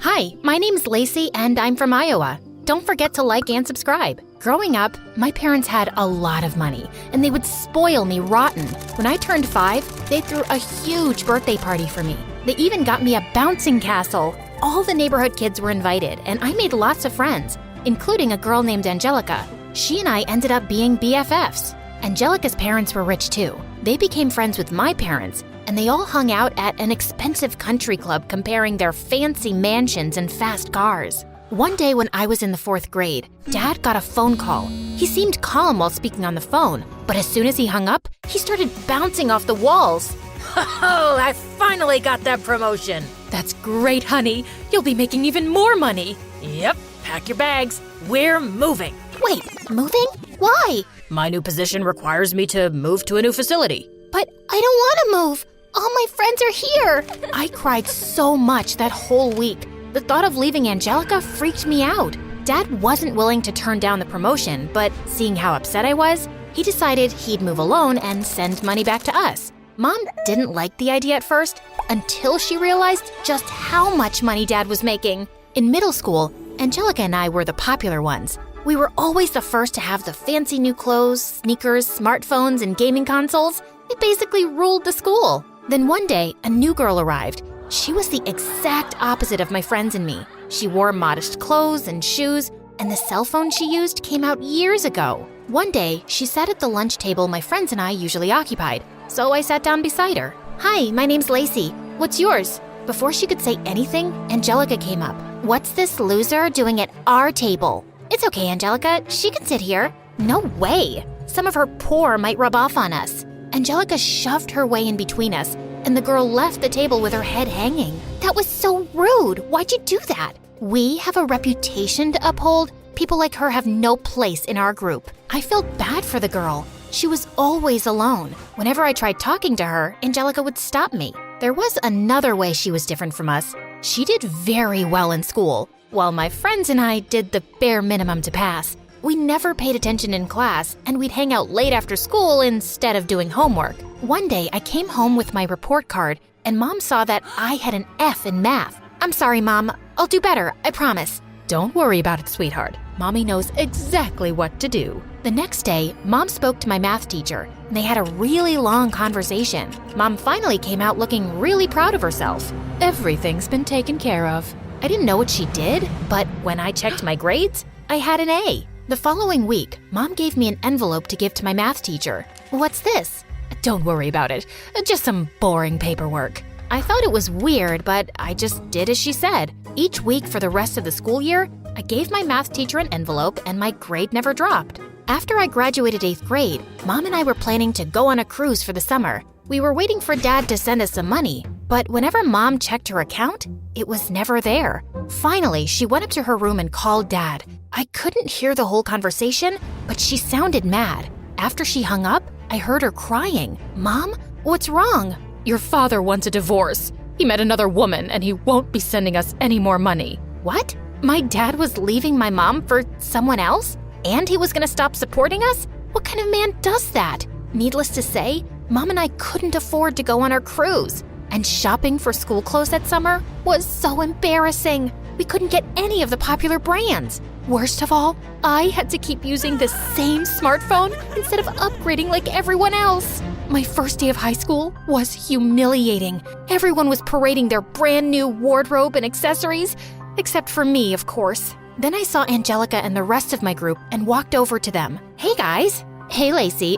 Hi, my name's Lacey and I'm from Iowa. Don't forget to like and subscribe. Growing up, my parents had a lot of money and they would spoil me rotten. When I turned 5, they threw a huge birthday party for me. They even got me a bouncing castle. All the neighborhood kids were invited and I made lots of friends, including a girl named Angelica. She and I ended up being BFFs. Angelica's parents were rich too. They became friends with my parents, and they all hung out at an expensive country club comparing their fancy mansions and fast cars. One day when I was in the 4th grade, Dad got a phone call. He seemed calm while speaking on the phone, but as soon as he hung up, he started bouncing off the walls. Oh, I finally got that promotion. That's great, honey. You'll be making even more money. Yep, pack your bags. We're moving. Wait, moving? Why? My new position requires me to move to a new facility. But I don't want to move. All my friends are here. I cried so much that whole week. The thought of leaving Angelica freaked me out. Dad wasn't willing to turn down the promotion, but seeing how upset I was, he decided he'd move alone and send money back to us. Mom didn't like the idea at first until she realized just how much money Dad was making. In middle school, Angelica and I were the popular ones. We were always the first to have the fancy new clothes, sneakers, smartphones, and gaming consoles. It basically ruled the school. Then one day, a new girl arrived. She was the exact opposite of my friends and me. She wore modest clothes and shoes, and the cell phone she used came out years ago. One day, she sat at the lunch table my friends and I usually occupied, so I sat down beside her. Hi, my name's Lacey. What's yours? Before she could say anything, Angelica came up. What's this loser doing at our table? It's okay, Angelica. She can sit here. No way. Some of her poor might rub off on us. Angelica shoved her way in between us, and the girl left the table with her head hanging. That was so rude. Why'd you do that? We have a reputation to uphold. People like her have no place in our group. I felt bad for the girl. She was always alone. Whenever I tried talking to her, Angelica would stop me. There was another way she was different from us. She did very well in school, while my friends and I did the bare minimum to pass. We never paid attention in class, and we'd hang out late after school instead of doing homework. One day, I came home with my report card, and Mom saw that I had an F in math. I'm sorry, Mom. I'll do better, I promise. Don't worry about it, sweetheart. Mommy knows exactly what to do. The next day, Mom spoke to my math teacher, and they had a really long conversation. Mom finally came out looking really proud of herself. Everything's been taken care of. I didn't know what she did, but when I checked my grades, I had an A. The following week, Mom gave me an envelope to give to my math teacher. What's this? Don't worry about it. Just some boring paperwork. I thought it was weird, but I just did as she said. Each week for the rest of the school year, I gave my math teacher an envelope and my grade never dropped. After I graduated 8th grade, Mom and I were planning to go on a cruise for the summer. We were waiting for Dad to send us some money, but whenever Mom checked her account, it was never there. Finally, she went up to her room and called Dad. I couldn't hear the whole conversation, but she sounded mad. After she hung up, I heard her crying. Mom, what's wrong? Your father wants a divorce. He met another woman and he won't be sending us any more money. What? My dad was leaving my mom for someone else? And he was gonna stop supporting us? What kind of man does that? Needless to say, Mom and I couldn't afford to go on our cruise. And shopping for school clothes that summer was so embarrassing. We couldn't get any of the popular brands. Worst of all, I had to keep using the same smartphone instead of upgrading like everyone else. My first day of high school was humiliating. Everyone was parading their brand new wardrobe and accessories, except for me, of course. Then I saw Angelica and the rest of my group and walked over to them. Hey guys. Hey Lacey,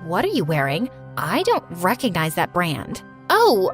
what are you wearing? I don't recognize that brand. Oh,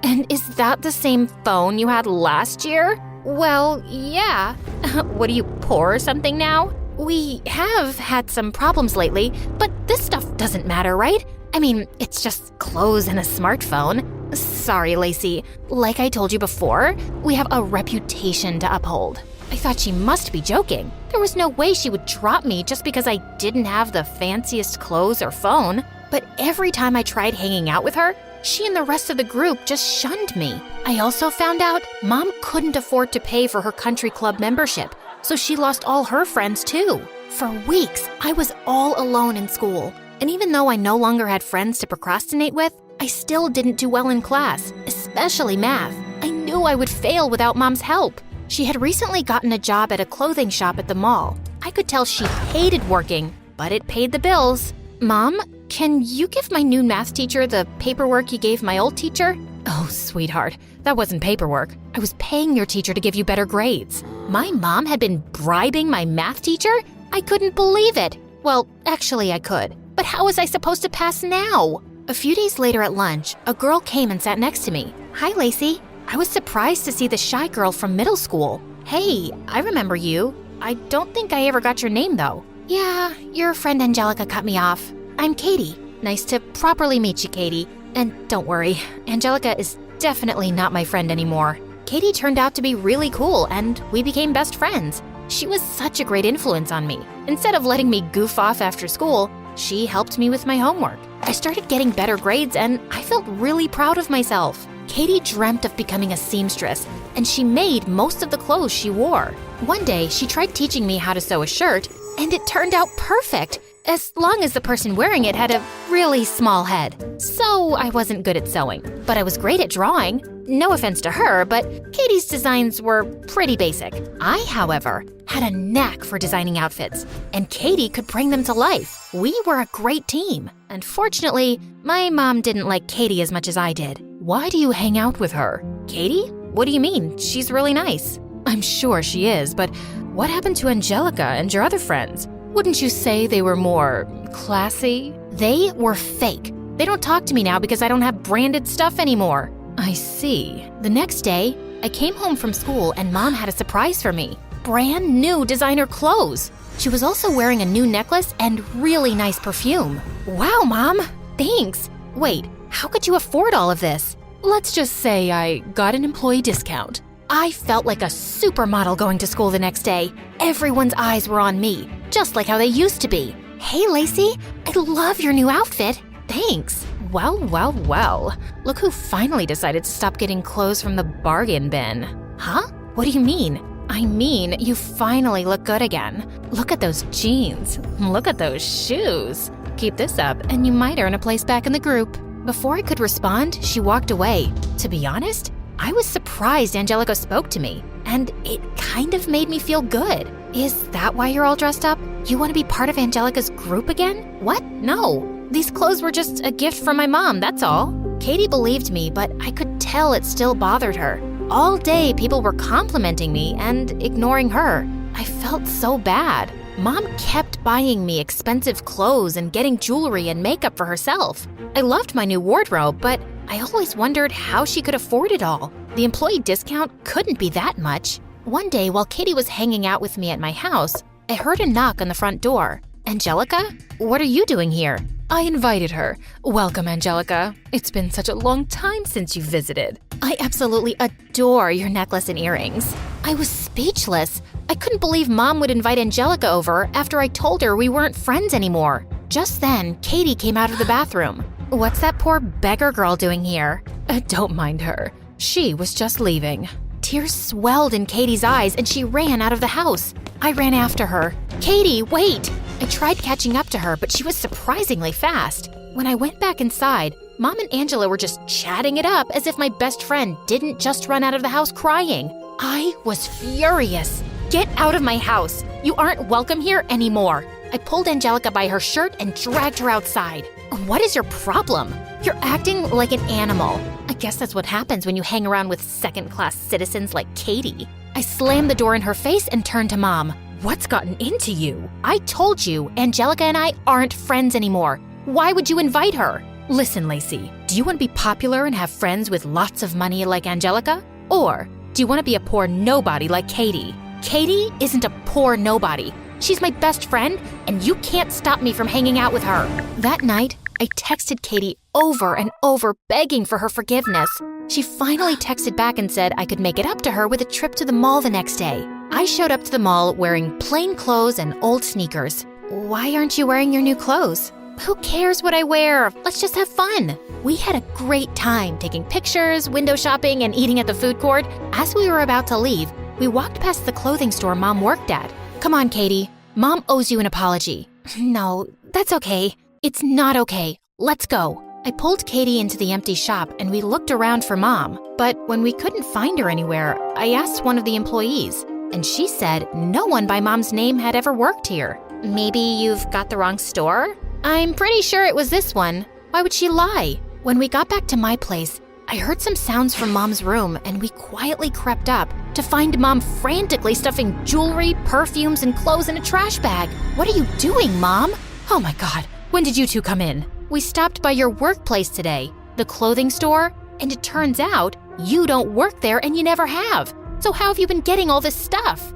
and is that the same phone you had last year? Well, yeah. What, are you poor or something now? We have had some problems lately, but this stuff doesn't matter, right? I mean, it's just clothes and a smartphone. Sorry, Lacey. Like I told you before, we have a reputation to uphold. I thought she must be joking. There was no way she would drop me just because I didn't have the fanciest clothes or phone. But every time I tried hanging out with her, she and the rest of the group just shunned me. I also found out Mom couldn't afford to pay for her country club membership, so she lost all her friends too. For weeks, I was all alone in school. And even though I no longer had friends to procrastinate with, I still didn't do well in class, especially math. I knew knew I would fail without Mom's help. She had recently gotten a job at a clothing shop at the mall. I could tell she hated working, but it paid the bills. Mom, can you give my new math teacher the paperwork you gave my old teacher? Oh, sweetheart, that wasn't paperwork. I was paying your teacher to give you better grades. My mom had been bribing my math teacher? I couldn't believe it. Well, actually I could. But how was I supposed to pass now? A few days later at lunch, a girl came and sat next to me. Hi, Lacey. I was surprised to see the shy girl from middle school. Hey, I remember you. I don't think I ever got your name, though. Yeah, your friend Angelica cut me off. I'm Katie. Nice to properly meet you, Katie. And don't worry, Angelica is definitely not my friend anymore. Katie turned out to be really cool, and we became best friends. She was such a great influence on me. Instead of letting me goof off after school, she helped me with my homework. I started getting better grades, and I felt really proud of myself. Katie dreamt of becoming a seamstress, and she made most of the clothes she wore. One day, she tried teaching me how to sew a shirt, and it turned out perfect, as long as the person wearing it had a really small head. So I wasn't good at sewing, but I was great at drawing. No offense to her, but Katie's designs were pretty basic. I, however, had a knack for designing outfits, and Katie could bring them to life. We were a great team. Unfortunately, my mom didn't like Katie as much as I did. Why do you hang out with her? Katie? What do you mean? She's really nice. I'm sure she is, but what happened to Angelica and your other friends? Wouldn't you say they were more classy? They were fake. They don't talk to me now because I don't have branded stuff anymore. I see. The next day, I came home from school and Mom had a surprise for me. Brand new designer clothes. She was also wearing a new necklace and really nice perfume. Wow, Mom. Thanks. Wait, how could you afford all of this? Let's just say I got an employee discount. I felt like a supermodel going to school the next day. Everyone's eyes were on me, just like how they used to be. Hey, Lacey, I love your new outfit. Thanks. Well, well, well. Look who finally decided to stop getting clothes from the bargain bin. Huh? What do you mean? I mean, you finally look good again. Look at those jeans. Look at those shoes. Keep this up and you might earn a place back in the group. Before I could respond, she walked away. To be honest, I was surprised Angelica spoke to me, and it kind of made me feel good. Is that why you're all dressed up? You want to be part of Angelica's group again? What? No. These clothes were just a gift from my mom, that's all. Katie believed me, but I could tell it still bothered her. All day, people were complimenting me and ignoring her. I felt so bad. Mom kept buying me expensive clothes and getting jewelry and makeup for herself. I loved my new wardrobe, but I always wondered how she could afford it all. The employee discount couldn't be that much. One day, while Katie was hanging out with me at my house, I heard a knock on the front door. Angelica? What are you doing here? I invited her. Welcome, Angelica. It's been such a long time since you visited. I absolutely adore your necklace and earrings. I was speechless. I couldn't believe Mom would invite Angelica over after I told her we weren't friends anymore. Just then, Katie came out of the bathroom. What's that poor beggar girl doing here? Don't mind her. She was just leaving. Tears swelled in Katie's eyes and she ran out of the house. I ran after her. Katie, wait! I tried catching up to her, but she was surprisingly fast. When I went back inside, Mom and Angela were just chatting it up as if my best friend didn't just run out of the house crying. I was furious. Get out of my house. You aren't welcome here anymore. I pulled Angelica by her shirt and dragged her outside. What is your problem? You're acting like an animal. I guess that's what happens when you hang around with second-class citizens like Katie. I slammed the door in her face and turned to Mom. What's gotten into you? I told you, Angelica and I aren't friends anymore. Why would you invite her? Listen, Lacey, do you want to be popular and have friends with lots of money like Angelica? Or do you want to be a poor nobody like Katie? Katie isn't a poor nobody. She's my best friend, and you can't stop me from hanging out with her. That night, I texted Katie over and over, begging for her forgiveness. She finally texted back and said I could make it up to her with a trip to the mall the next day. I showed up to the mall wearing plain clothes and old sneakers. Why aren't you wearing your new clothes? Who cares what I wear? Let's just have fun. We had a great time taking pictures, window shopping, and eating at the food court. As we were about to leave, we walked past the clothing store Mom worked at. Come on, Katie. Mom owes you an apology. No, that's okay. It's not okay. Let's go. I pulled Katie into the empty shop and we looked around for Mom. But when we couldn't find her anywhere, I asked one of the employees, and she said no one by Mom's name had ever worked here. Maybe you've got the wrong store? I'm pretty sure it was this one. Why would she lie? When we got back to my place, I heard some sounds from Mom's room and we quietly crept up to find Mom frantically stuffing jewelry, perfumes, and clothes in a trash bag. What are you doing, Mom? Oh my God, when did you two come in? We stopped by your workplace today, the clothing store, and it turns out you don't work there and you never have. So how have you been getting all this stuff?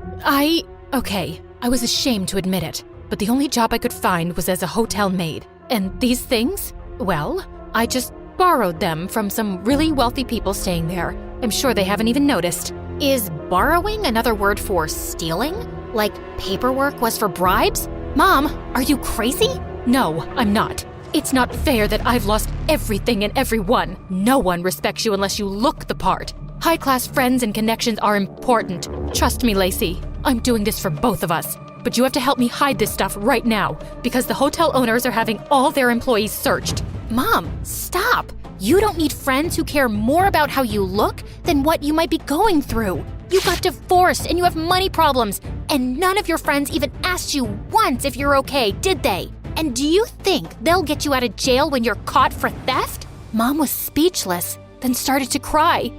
Okay, I was ashamed to admit it, but the only job I could find was as a hotel maid. And these things? Well, I just borrowed them from some really wealthy people staying there. I'm sure they haven't even noticed. Is borrowing another word for stealing? Like paperwork was for bribes? Mom, are you crazy? No, I'm not. It's not fair that I've lost everything and everyone. No one respects you unless you look the part. High-class friends and connections are important. Trust me, Lacey. I'm doing this for both of us. But you have to help me hide this stuff right now, because the hotel owners are having all their employees searched. Mom, stop. You don't need friends who care more about how you look than what you might be going through. You got divorced and you have money problems, and none of your friends even asked you once if you're okay, did they? And do you think they'll get you out of jail when you're caught for theft? Mom was speechless, then started to cry.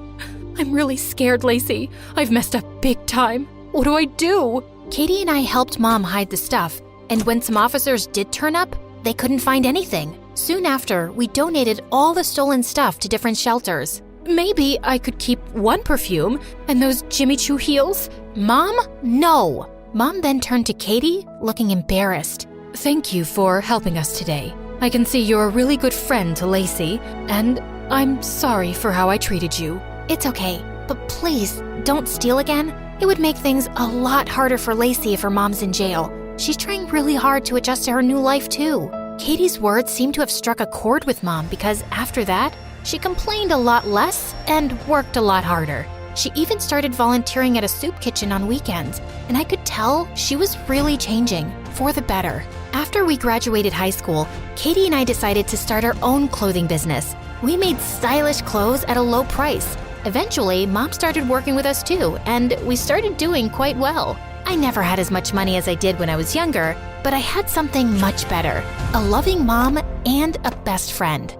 I'm really scared, Lacey. I've messed up big time. What do I do? Katie and I helped Mom hide the stuff, and when some officers did turn up, they couldn't find anything. Soon after, we donated all the stolen stuff to different shelters. Maybe I could keep one perfume and those Jimmy Choo heels? Mom, no. Mom then turned to Katie, looking embarrassed. Thank you for helping us today. I can see you're a really good friend to Lacey, and I'm sorry for how I treated you. It's okay, but please, don't steal again. It would make things a lot harder for Lacey if her mom's in jail. She's trying really hard to adjust to her new life, too. Katie's words seemed to have struck a chord with Mom because after that, she complained a lot less and worked a lot harder. She even started volunteering at a soup kitchen on weekends, and I could tell she was really changing for the better. After we graduated high school, Katie and I decided to start our own clothing business. We made stylish clothes at a low price. Eventually, Mom started working with us too, and we started doing quite well. I never had as much money as I did when I was younger, but I had something much better: a loving mom and a best friend.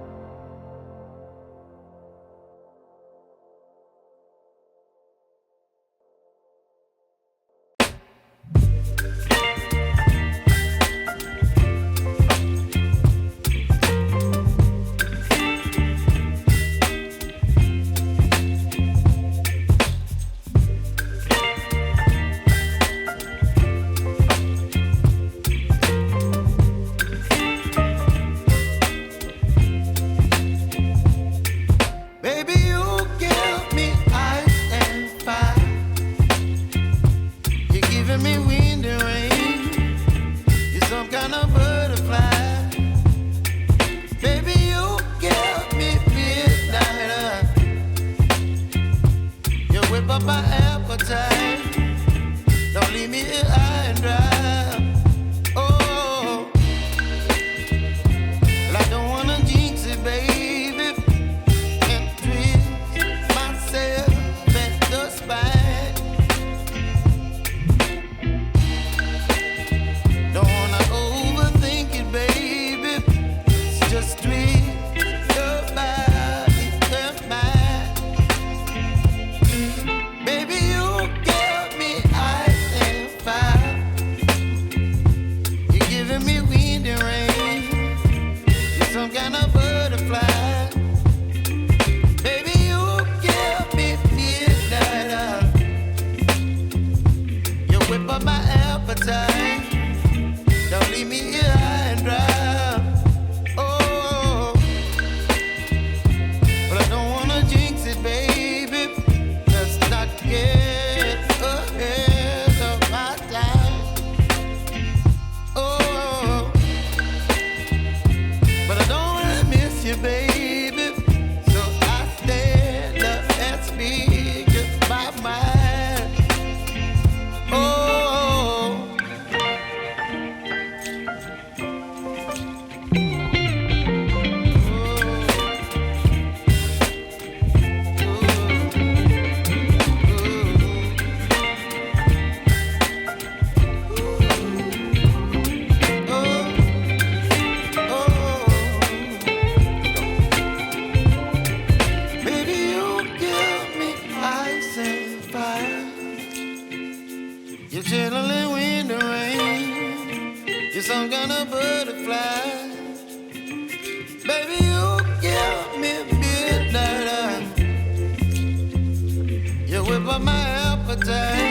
Baby, you give me ice and fire. some kind of butterfly. Baby, you give me midnight. You whip up my appetite.